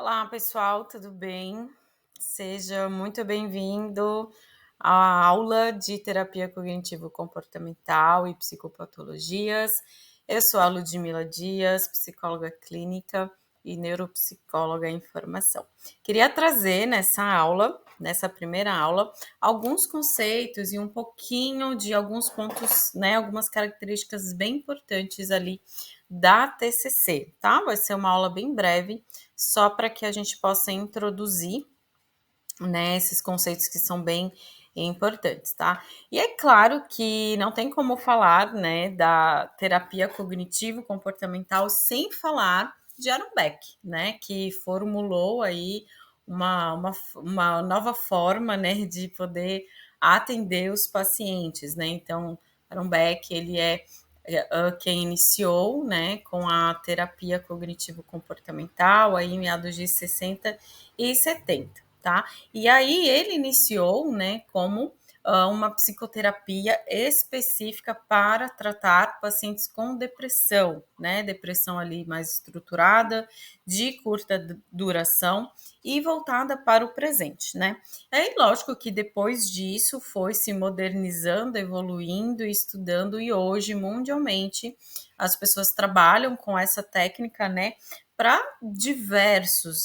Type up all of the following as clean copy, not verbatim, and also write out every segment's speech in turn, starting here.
Olá, pessoal, tudo bem? Seja muito bem-vindo à aula de terapia cognitivo-comportamental e psicopatologias. Eu sou a Ludmila Dias, psicóloga clínica e neuropsicóloga em formação. Queria trazer nessa primeira aula, alguns conceitos e um pouquinho de alguns pontos, né, algumas características bem importantes ali da TCC, tá? Vai ser uma aula bem breve, só para que a gente possa introduzir, né, esses conceitos que são bem importantes, tá? E é claro que não tem como falar, né, da terapia cognitivo-comportamental sem falar de Aaron Beck, né, que formulou aí uma nova forma, né, de poder atender os pacientes, né? Então, Aaron Beck, ele é quem iniciou, né, com a terapia cognitivo-comportamental aí em meados de 60 e 70, tá? E aí ele iniciou, né, como uma psicoterapia específica para tratar pacientes com depressão, né? Depressão ali mais estruturada, de curta duração e voltada para o presente, né? É lógico que depois disso foi se modernizando, evoluindo, estudando e hoje mundialmente as pessoas trabalham com essa técnica, né, para diversos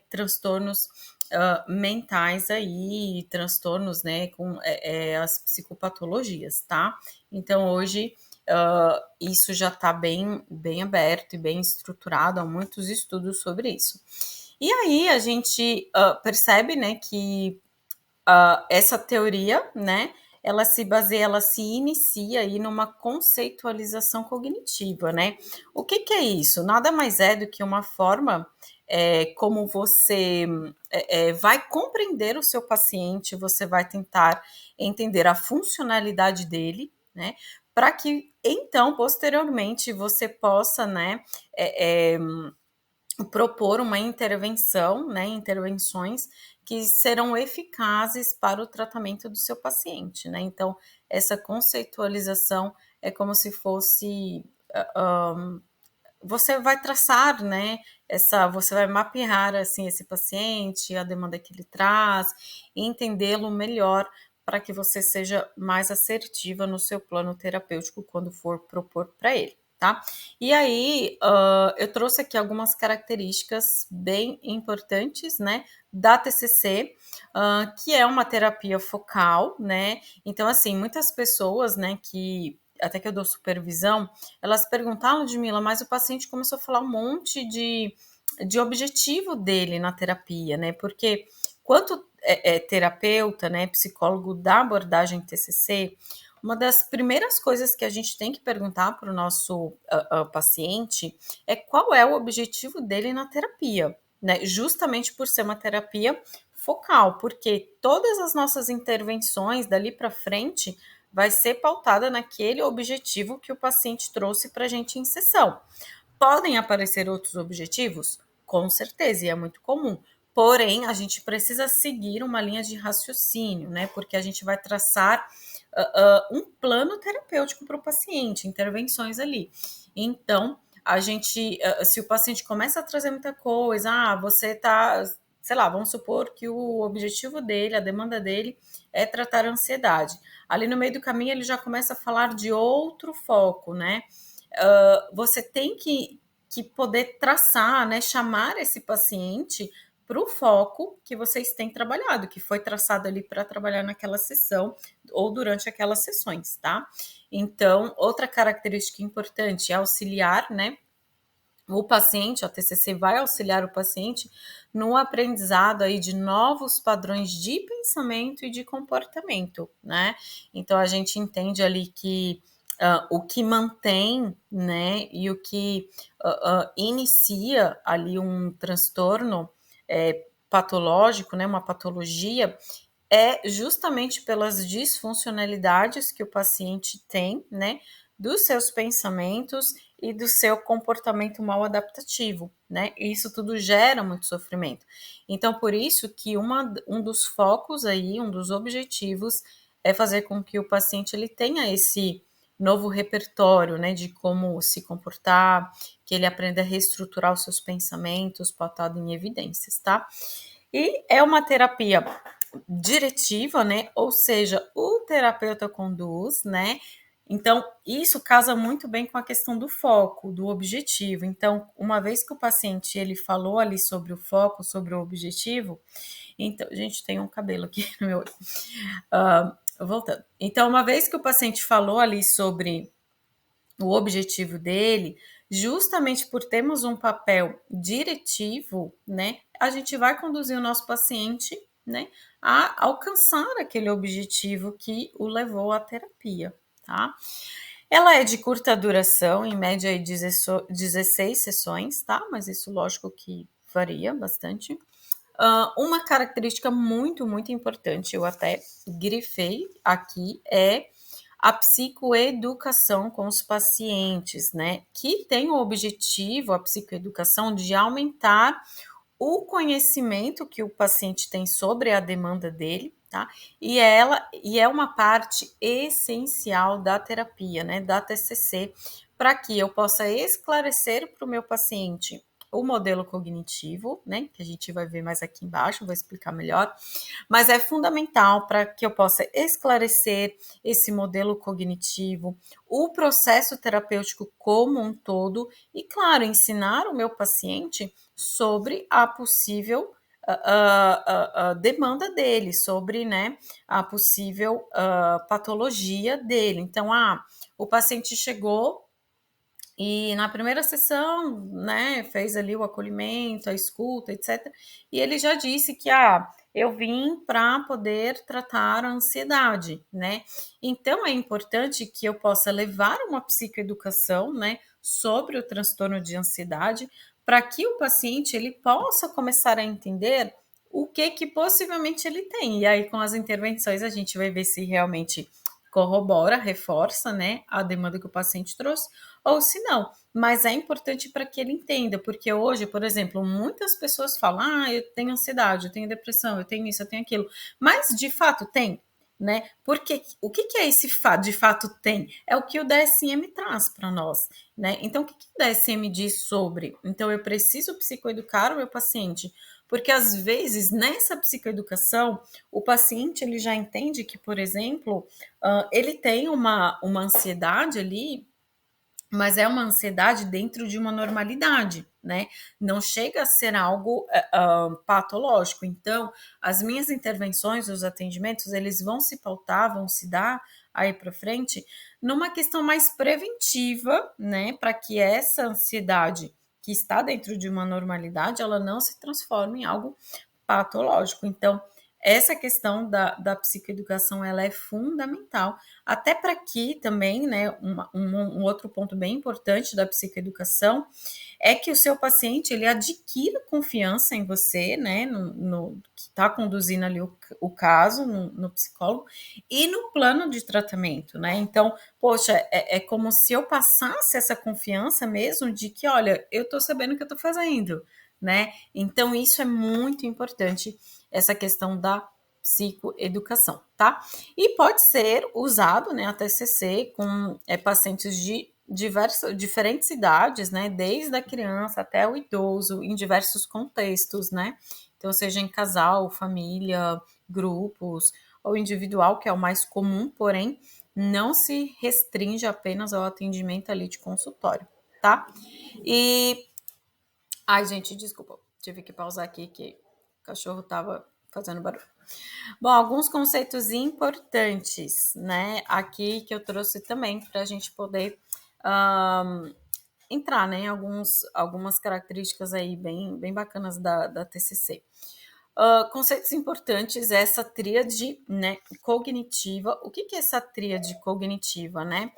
transtornos mentais aí, transtornos, né, com as psicopatologias, tá? Então hoje isso já está bem aberto e bem estruturado, há muitos estudos sobre isso. E aí a gente percebe, né, que essa teoria, né, ela se inicia aí numa conceitualização cognitiva, né? O que é isso? Nada mais é do que uma forma como você vai compreender o seu paciente, você vai tentar entender a funcionalidade dele, né? Para que então, posteriormente, você possa, né, propor uma intervenção, né, intervenções que serão eficazes para o tratamento do seu paciente, né? Então, essa conceitualização é como se fosse você vai traçar, né? Você vai mapear assim esse paciente, a demanda que ele traz, e entendê-lo melhor para que você seja mais assertiva no seu plano terapêutico quando for propor para ele, tá? E aí, eu trouxe aqui algumas características bem importantes, né, da TCC, que é uma terapia focal, né? Então, assim, muitas pessoas, né, que até que eu dou supervisão, elas perguntam, Ludmila, mas o paciente começou a falar um monte de objetivo dele na terapia, né? Porque quanto terapeuta, né, psicólogo da abordagem TCC, uma das primeiras coisas que a gente tem que perguntar para o nosso paciente é qual é o objetivo dele na terapia, né? Justamente por ser uma terapia focal, porque todas as nossas intervenções dali para frente vai ser pautada naquele objetivo que o paciente trouxe para a gente em sessão. Podem aparecer outros objetivos? Com certeza, e é muito comum. Porém, a gente precisa seguir uma linha de raciocínio, né? Porque a gente vai traçar um plano terapêutico para o paciente, intervenções ali. Então, a gente, se o paciente começa a trazer muita coisa, você tá, sei lá, vamos supor que o objetivo dele, a demanda dele é tratar a ansiedade. Ali no meio do caminho ele já começa a falar de outro foco, né? Você tem que poder traçar, né, chamar esse paciente para o foco que vocês têm trabalhado, que foi traçado ali para trabalhar naquela sessão ou durante aquelas sessões, tá? Então, outra característica importante é auxiliar, né? O paciente, a TCC vai auxiliar o paciente no aprendizado aí de novos padrões de pensamento e de comportamento, né? Então a gente entende ali que o que mantém, né, e o que inicia ali um transtorno patológico, né, uma patologia, é justamente pelas disfuncionalidades que o paciente tem, né, dos seus pensamentos e do seu comportamento mal adaptativo, né? E isso tudo gera muito sofrimento. Então, por isso que um dos focos aí, um dos objetivos é fazer com que o paciente ele tenha esse novo repertório, né, de como se comportar, que ele aprenda a reestruturar os seus pensamentos, pautado em evidências, tá? E é uma terapia diretiva, né? Ou seja, o terapeuta conduz, né? Então, isso casa muito bem com a questão do foco, do objetivo. Então, uma vez que o paciente ele falou ali sobre o foco, sobre o objetivo, então, gente, tem um cabelo aqui no meu olho. Voltando. Então, uma vez que o paciente falou ali sobre o objetivo dele, justamente por termos um papel diretivo, né, a gente vai conduzir o nosso paciente, né, a alcançar aquele objetivo que o levou à terapia, tá? Ela é de curta duração, em média aí 16 sessões, tá? Mas isso, lógico que varia bastante. Uma característica muito importante, eu até grifei aqui, é a psicoeducação com os pacientes, né? Que tem o objetivo, a psicoeducação, de aumentar o conhecimento que o paciente tem sobre a demanda dele, tá? E é uma parte essencial da terapia, né? Da TCC, para que eu possa esclarecer para o meu paciente o modelo cognitivo, né? Que a gente vai ver mais aqui embaixo, vou explicar melhor, mas é fundamental para que eu possa esclarecer esse modelo cognitivo, o processo terapêutico como um todo e, claro, ensinar o meu paciente sobre a possível demanda dele, sobre, né, a possível patologia dele. Então, o paciente chegou e na primeira sessão, né, fez ali o acolhimento, a escuta, etc. E ele já disse que, eu vim para poder tratar a ansiedade, né? Então é importante que eu possa levar uma psicoeducação, né, sobre o transtorno de ansiedade, para que o paciente ele possa começar a entender o que possivelmente ele tem. E aí com as intervenções a gente vai ver se realmente corrobora, reforça, né, a demanda que o paciente trouxe, ou se não. Mas é importante para que ele entenda, porque hoje, por exemplo, muitas pessoas falam: eu tenho ansiedade, eu tenho depressão, eu tenho isso, eu tenho aquilo. Mas de fato tem, né? Porque o que é esse fato? De fato tem? É o que o DSM traz para nós, né? Então, o que o DSM diz sobre? Então, eu preciso psicoeducar o meu paciente, porque às vezes nessa psicoeducação o paciente ele já entende que, por exemplo, ele tem uma ansiedade ali, mas é uma ansiedade dentro de uma normalidade, né? Não chega a ser algo patológico. Então, as minhas intervenções, os atendimentos, eles vão se pautar, vão se dar aí para frente numa questão mais preventiva, né? Para que essa ansiedade que está dentro de uma normalidade, ela não se transforme em algo patológico. Então, essa questão da psicoeducação ela é fundamental, até para que também, né, um outro ponto bem importante da psicoeducação é que o seu paciente ele adquira confiança em você, né, no que está conduzindo ali o caso, no psicólogo, e no plano de tratamento, né? Então, poxa, é como se eu passasse essa confiança mesmo de que, olha, eu estou sabendo o que eu estou fazendo, né? Então, isso é muito importante, essa questão da psicoeducação, tá? E pode ser usado, né, a TCC com pacientes de diferentes idades, né, desde a criança até o idoso, em diversos contextos, né? Então, seja em casal, família, grupos ou individual, que é o mais comum, porém, não se restringe apenas ao atendimento ali de consultório, tá? E ai, gente, desculpa, tive que pausar aqui que o cachorro tava fazendo barulho. Bom, alguns conceitos importantes, né, aqui que eu trouxe também para a gente poder entrar, né, em algumas características aí bem bacanas da TCC. Conceitos importantes, essa tríade, né, cognitiva. O que é essa tríade cognitiva, né?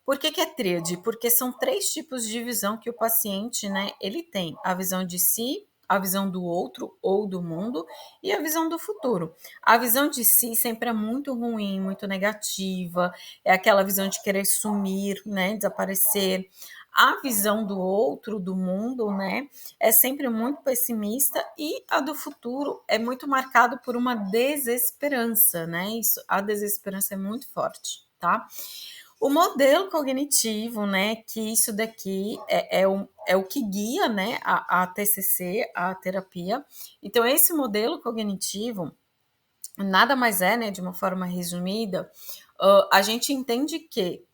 Por que é tríade? Porque são 3 tipos de visão que o paciente, né, ele tem: a visão de si, a visão do outro ou do mundo e a visão do futuro. A visão de si sempre é muito ruim, muito negativa, é aquela visão de querer sumir, né, desaparecer. A visão do outro, do mundo, né, é sempre muito pessimista, e a do futuro é muito marcado por uma desesperança, né? A desesperança é muito forte, tá? O modelo cognitivo, né, que isso daqui é o que guia, né, a TCC, a terapia. Então, esse modelo cognitivo nada mais é, né, de uma forma resumida, a gente entende que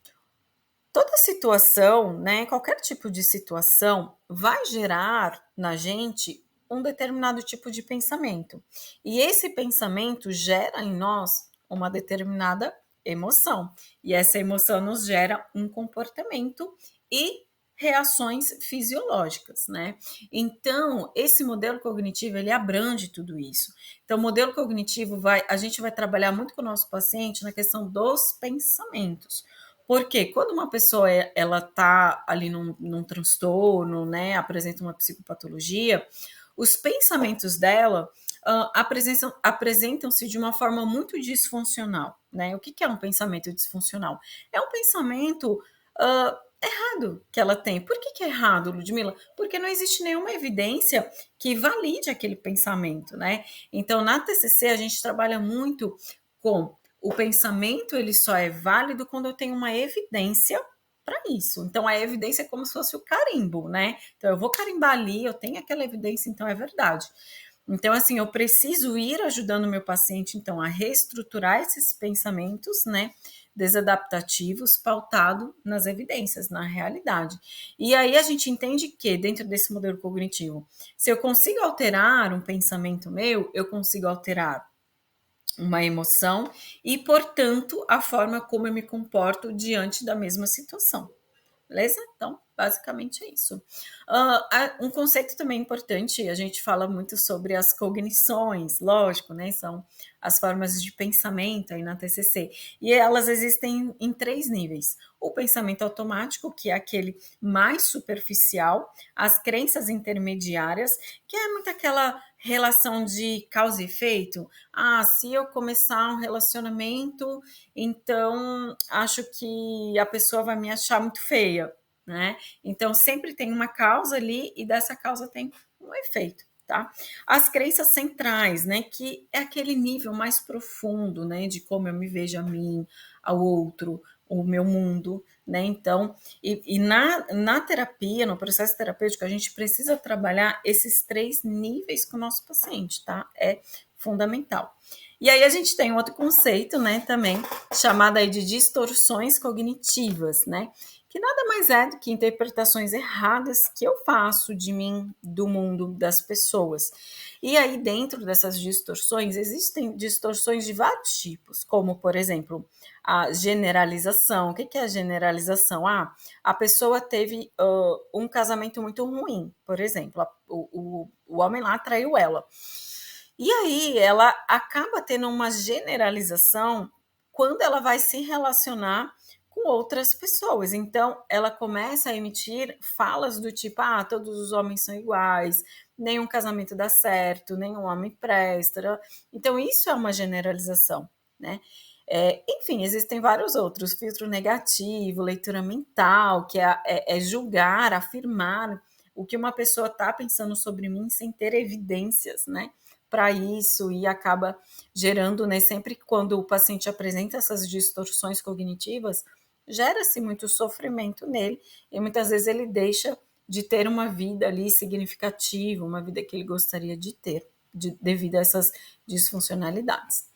toda situação, né, qualquer tipo de situação, vai gerar na gente um determinado tipo de pensamento. E esse pensamento gera em nós uma determinada emoção. E essa emoção nos gera um comportamento e reações fisiológicas, né? Então, esse modelo cognitivo, ele abrange tudo isso. Então, o modelo cognitivo a gente vai trabalhar muito com o nosso paciente na questão dos pensamentos. Porque quando uma pessoa ela está ali num transtorno, né, apresenta uma psicopatologia, os pensamentos dela apresentam-se de uma forma muito disfuncional, né? O que é um pensamento disfuncional? É um pensamento errado que ela tem. Por que é errado, Ludmila? Porque não existe nenhuma evidência que valide aquele pensamento, né? Então, na TCC, a gente trabalha muito com o pensamento, ele só é válido quando eu tenho uma evidência para isso. Então, a evidência é como se fosse o carimbo, né? Então, eu vou carimbar ali, eu tenho aquela evidência, então é verdade. Então, assim, eu preciso ir ajudando o meu paciente, então, a reestruturar esses pensamentos, né? Desadaptativos, pautado nas evidências, na realidade. E aí a gente entende que, dentro desse modelo cognitivo, se eu consigo alterar um pensamento meu, eu consigo alterar uma emoção e, portanto, a forma como eu me comporto diante da mesma situação. Beleza? Então, basicamente é isso. Um conceito também importante, a gente fala muito sobre as cognições, lógico, né? São as formas de pensamento aí na TCC. E elas existem em 3 níveis. O pensamento automático, que é aquele mais superficial, as crenças intermediárias, que é muito aquela relação de causa e efeito. Ah, se eu começar um relacionamento, então acho que a pessoa vai me achar muito feia, né? Então sempre tem uma causa ali e dessa causa tem um efeito, tá? As crenças centrais, né, que é aquele nível mais profundo, né, de como eu me vejo a mim, ao outro, o meu mundo, né? Então, na terapia, no processo terapêutico, a gente precisa trabalhar esses 3 níveis com o nosso paciente, tá? É fundamental. E aí a gente tem outro conceito, né, também, chamado aí de distorções cognitivas, né, que nada mais é do que interpretações erradas que eu faço de mim, do mundo, das pessoas. E aí dentro dessas distorções, existem distorções de vários tipos, como, por exemplo, a generalização. O que é a generalização? Ah, a pessoa teve um casamento muito ruim, por exemplo, o homem lá traiu ela. E aí ela acaba tendo uma generalização quando ela vai se relacionar com outras pessoas. Então, ela começa a emitir falas do tipo: ah, todos os homens são iguais, nenhum casamento dá certo, nenhum homem presta. Então, isso é uma generalização, né? Enfim, existem vários outros: filtro negativo, leitura mental, que é julgar, afirmar o que uma pessoa está pensando sobre mim sem ter evidências, né? Para isso e acaba gerando, né, sempre quando o paciente apresenta essas distorções cognitivas, gera-se muito sofrimento nele e muitas vezes ele deixa de ter uma vida ali significativa, uma vida que ele gostaria de ter, devido a essas disfuncionalidades.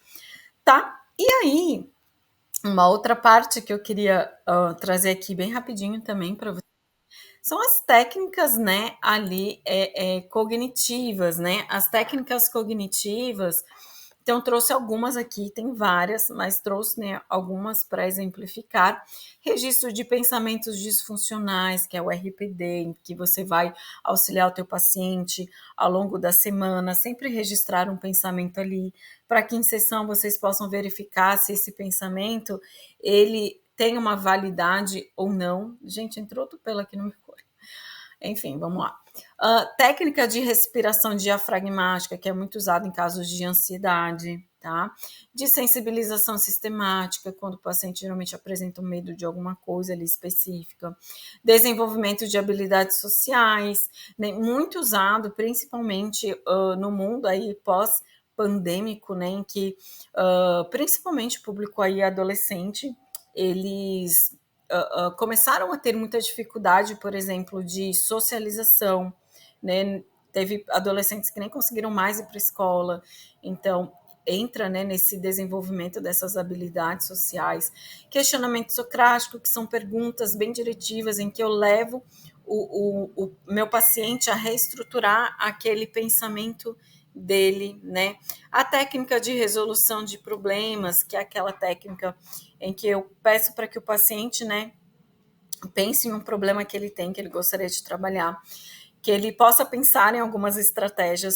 Tá? E aí, uma outra parte que eu queria trazer aqui bem rapidinho também para você são as técnicas, né, ali cognitivas, né? As técnicas cognitivas, então trouxe algumas aqui, tem várias, mas trouxe, né, algumas para exemplificar. Registro de pensamentos disfuncionais, que é o RPD, em que você vai auxiliar o teu paciente ao longo da semana, sempre registrar um pensamento ali, para que em sessão vocês possam verificar se esse pensamento, ele tem uma validade ou não. Gente, entrou outro pelo aqui no meu corpo. Enfim, vamos lá. Técnica de respiração diafragmática, que é muito usada em casos de ansiedade, tá? De sensibilização sistemática, quando o paciente geralmente apresenta um medo de alguma coisa ali específica. Desenvolvimento de habilidades sociais, né? Muito usado, principalmente no mundo aí pós-pandêmico, né? Em que principalmente o público aí adolescente eles começaram a ter muita dificuldade, por exemplo, de socialização, né? Teve adolescentes que nem conseguiram mais ir para a escola, então entra, né, nesse desenvolvimento dessas habilidades sociais. Questionamento socrático, que são perguntas bem diretivas, em que eu levo o meu paciente a reestruturar aquele pensamento dele, né? A técnica de resolução de problemas, que é aquela técnica em que eu peço para que o paciente, né, pense em um problema que ele tem, que ele gostaria de trabalhar, que ele possa pensar em algumas estratégias,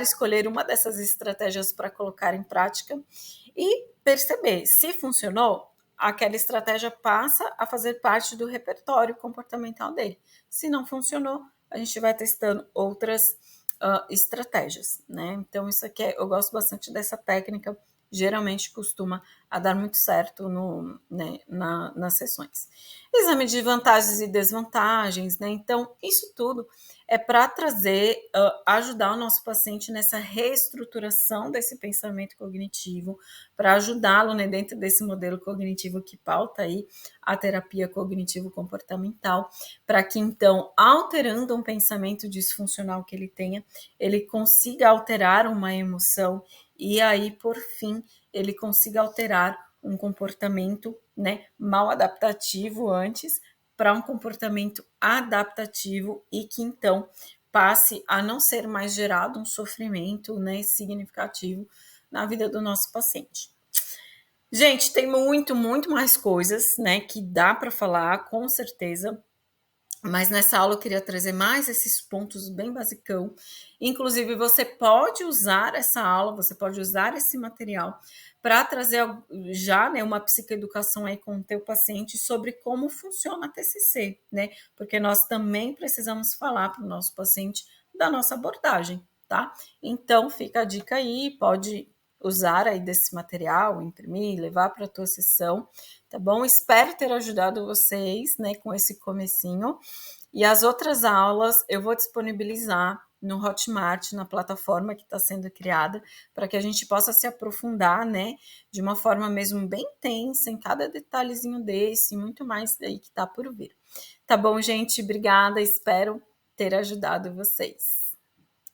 escolher uma dessas estratégias para colocar em prática e perceber se funcionou, aquela estratégia passa a fazer parte do repertório comportamental dele. Se não funcionou, a gente vai testando outras estratégias, né? Então, isso aqui eu gosto bastante dessa técnica, geralmente costuma a dar muito certo né, nas sessões. Exame de vantagens e desvantagens, né? Então, isso tudo é para trazer, ajudar o nosso paciente nessa reestruturação desse pensamento cognitivo, para ajudá-lo, né, dentro desse modelo cognitivo que pauta aí a terapia cognitivo-comportamental, para que então, alterando um pensamento disfuncional que ele tenha, ele consiga alterar uma emoção e aí, por fim, ele consiga alterar um comportamento, né, mal adaptativo antes para um comportamento adaptativo e que então passe a não ser mais gerado um sofrimento, né, significativo na vida do nosso paciente. Gente, tem muito mais coisas, né, que dá para falar, com certeza. Mas nessa aula eu queria trazer mais esses pontos bem basicão. Inclusive, você pode usar essa aula, você pode usar esse material para trazer já, né, uma psicoeducação aí com o teu paciente sobre como funciona a TCC, né? Porque nós também precisamos falar para o nosso paciente da nossa abordagem, tá? Então, fica a dica aí, pode usar aí desse material, imprimir, levar para a tua sessão, tá bom? Espero ter ajudado vocês, né, com esse comecinho. E as outras aulas eu vou disponibilizar no Hotmart, na plataforma que está sendo criada, para que a gente possa se aprofundar, né, de uma forma mesmo bem intensa em cada detalhezinho desse, muito mais aí que está por vir. Tá bom, gente? Obrigada, espero ter ajudado vocês.